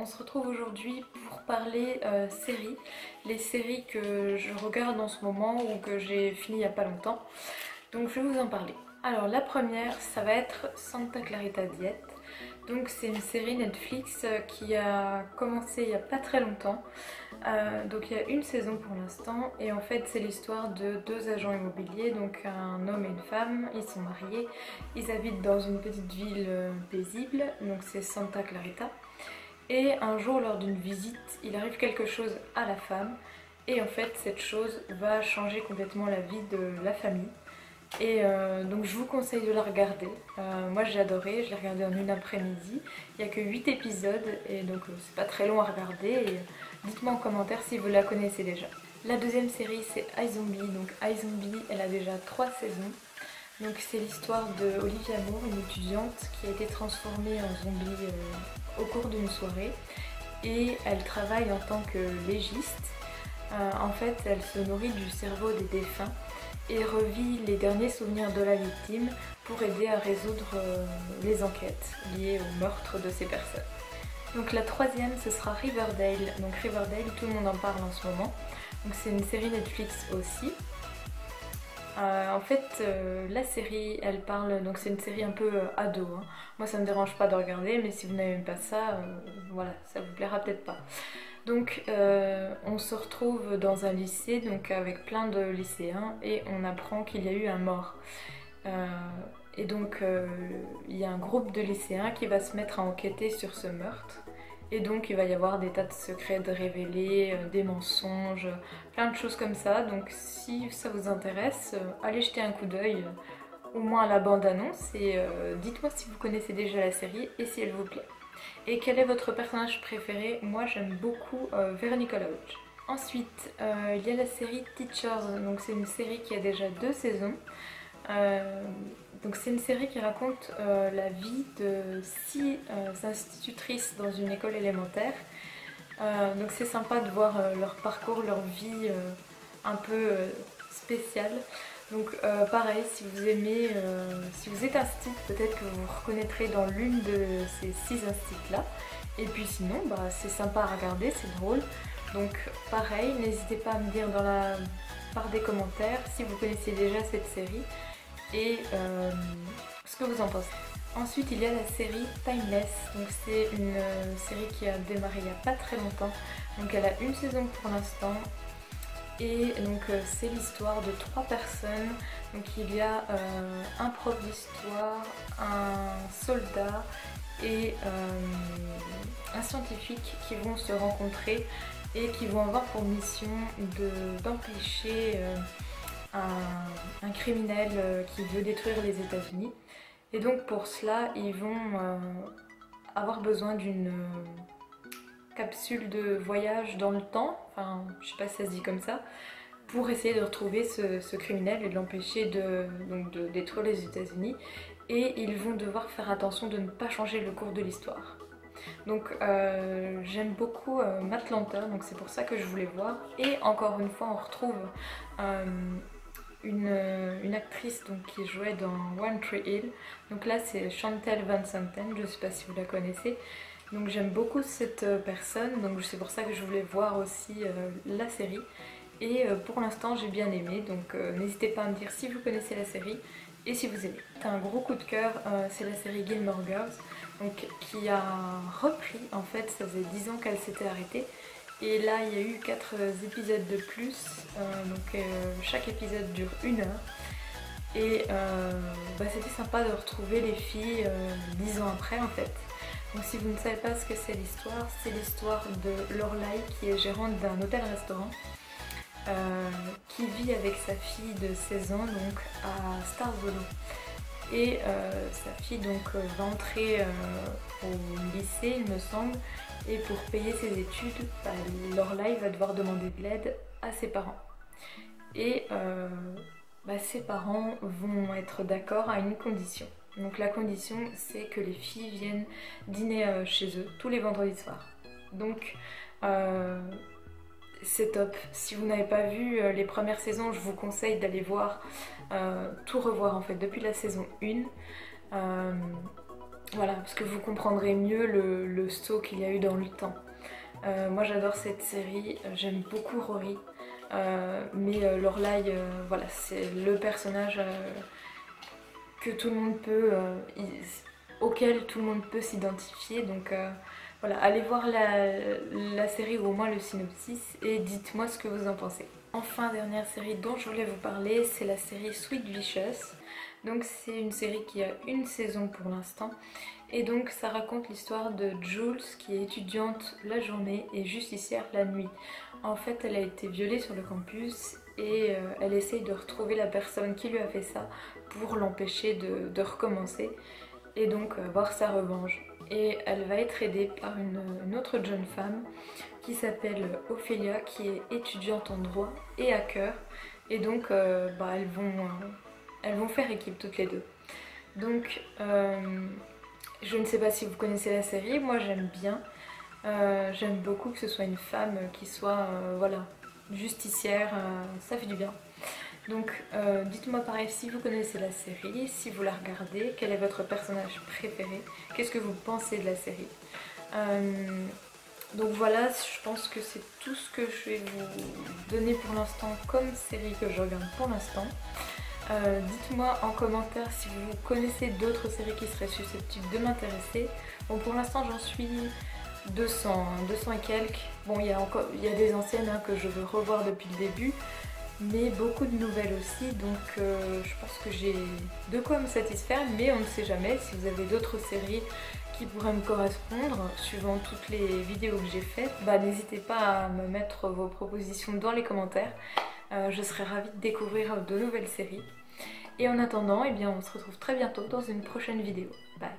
on se retrouve aujourd'hui pour parler séries, les séries que je regarde en ce moment ou que j'ai fini il n'y a pas longtemps. Donc je vais vous en parler. Alors la première, ça va être Santa Clarita Diet. Donc c'est une série Netflix qui a commencé il n'y a pas très longtemps. Donc il y a une saison pour l'instant et en fait c'est l'histoire de deux agents immobiliers, donc un homme et une femme. Ils sont mariés, ils habitent dans une petite ville paisible, donc c'est Santa Clarita. Et un jour lors d'une visite, il arrive quelque chose à la femme et en fait cette chose va changer complètement la vie de la famille. Et donc je vous conseille de la regarder. Moi j'ai adoré, je l'ai regardé en une après-midi. Il n'y a que 8 épisodes et donc c'est pas très long à regarder. Et dites-moi en commentaire si vous la connaissez déjà. La deuxième série c'est iZombie. Donc iZombie elle a déjà 3 saisons. Donc c'est l'histoire de Olivia Moore, une étudiante qui a été transformée en zombie au cours d'une soirée. Et elle travaille en tant que légiste. En fait elle se nourrit du cerveau des défunts et revit les derniers souvenirs de la victime pour aider à résoudre les enquêtes liées au meurtre de ces personnes. Donc la troisième ce sera Riverdale. Donc Riverdale, tout le monde en parle en ce moment. Donc c'est une série Netflix aussi. En fait la série elle parle, donc c'est une série un peu ado. Hein. Moi ça me dérange pas de regarder, mais si vous n'aimez pas ça, voilà, ça vous plaira peut-être pas. Donc on se retrouve dans un lycée donc avec plein de lycéens et on apprend qu'il y a eu un mort. Et donc il y a un groupe de lycéens qui va se mettre à enquêter sur ce meurtre. Et donc il va y avoir des tas de secrets de révéler, des mensonges, plein de choses comme ça. Donc si ça vous intéresse, allez jeter un coup d'œil au moins à la bande-annonce et dites-moi si vous connaissez déjà la série et si elle vous plaît. Et quel est votre personnage préféré? Moi j'aime beaucoup Veronica Lodge. Ensuite il y a la série Teachers, donc c'est une série qui a déjà 2 saisons. Donc c'est une série qui raconte la vie de 6 institutrices dans une école élémentaire. Donc c'est sympa de voir leur parcours, leur vie un peu spéciale. Donc pareil, si vous aimez, si vous êtes instit, peut-être que vous vous reconnaîtrez dans l'une de ces 6 instits là. Et puis sinon, bah, c'est sympa à regarder, c'est drôle. Donc pareil, n'hésitez pas à me dire dans la barre des commentaires si vous connaissez déjà cette série et ce que vous en pensez. Ensuite il y a la série Timeless, donc c'est une série qui a démarré il n'y a pas très longtemps. Donc elle a une saison pour l'instant. Et donc c'est l'histoire de 3 personnes. Donc il y a un prof d'histoire, un soldat et un scientifique qui vont se rencontrer et qui vont avoir pour mission d'empêcher un criminel qui veut détruire les États-Unis. Et donc pour cela ils vont avoir besoin d'une capsule de voyage dans le temps, enfin je sais pas si ça se dit comme ça, pour essayer de retrouver ce criminel et de l'empêcher de détruire les États-Unis. Et ils vont devoir faire attention de ne pas changer le cours de l'histoire. Donc j'aime beaucoup Matlanta, donc c'est pour ça que je voulais voir. Et encore une fois on retrouve une actrice donc, qui jouait dans One Tree Hill. Donc là c'est Chantal Van Santen, je ne sais pas si vous la connaissez. Donc j'aime beaucoup cette personne, donc c'est pour ça que je voulais voir aussi la série. Et pour l'instant j'ai bien aimé, donc n'hésitez pas à me dire si vous connaissez la série et si vous aimez. C'est un gros coup de cœur, c'est la série Gilmore Girls, donc, qui a repris, en fait ça faisait 10 ans qu'elle s'était arrêtée. Et là il y a eu 4 épisodes de plus, donc chaque épisode dure 1 heure. Et bah, c'était sympa de retrouver les filles 10 ans après en fait. Donc si vous ne savez pas ce que c'est l'histoire de Lorelai qui est gérante d'un hôtel-restaurant qui vit avec sa fille de 16 ans donc à Starzolo. Et sa fille donc va entrer au lycée il me semble, et pour payer ses études, bah, Lorelai va devoir demander de l'aide à ses parents. Et bah, ses parents vont être d'accord à une condition. Donc la condition c'est que les filles viennent dîner chez eux tous les vendredis soirs. Donc c'est top. Si vous n'avez pas vu les premières saisons, je vous conseille d'aller voir, tout revoir en fait depuis la saison 1. Voilà, parce que vous comprendrez mieux le saut qu'il y a eu dans le temps. Moi j'adore cette série, j'aime beaucoup Rory, mais Lorelai, voilà, c'est le personnage que tout le monde peut, auquel tout le monde peut s'identifier. Donc voilà, allez voir la série ou au moins le synopsis et dites-moi ce que vous en pensez. Enfin, dernière série dont je voulais vous parler, c'est la série Sweet Vicious. Donc c'est une série qui a une saison pour l'instant. Et donc ça raconte l'histoire de Jules qui est étudiante la journée et justicière la nuit. En fait, elle a été violée sur le campus et elle essaye de retrouver la personne qui lui a fait ça pour l'empêcher de recommencer et donc avoir sa revanche. Et elle va être aidée par une autre jeune femme qui s'appelle Ophélia, qui est étudiante en droit et hacker. Et donc elles vont faire équipe toutes les deux. Donc je ne sais pas si vous connaissez la série, moi j'aime bien. J'aime beaucoup que ce soit une femme qui soit voilà, justicière, ça fait du bien. Donc dites-moi pareil si vous connaissez la série, si vous la regardez, quel est votre personnage préféré, qu'est-ce que vous pensez de la série. Donc voilà, je pense que c'est tout ce que je vais vous donner pour l'instant comme série que je regarde pour l'instant. Dites-moi en commentaire si vous connaissez d'autres séries qui seraient susceptibles de m'intéresser. Bon, pour l'instant j'en suis 200 et quelques. Bon, il y a des anciennes que je veux revoir depuis le début, mais beaucoup de nouvelles aussi, donc je pense que j'ai de quoi me satisfaire, mais on ne sait jamais. Si vous avez d'autres séries qui pourraient me correspondre, suivant toutes les vidéos que j'ai faites, bah n'hésitez pas à me mettre vos propositions dans les commentaires. Je serais ravie de découvrir de nouvelles séries. Et en attendant, eh bien, on se retrouve très bientôt dans une prochaine vidéo. Bye!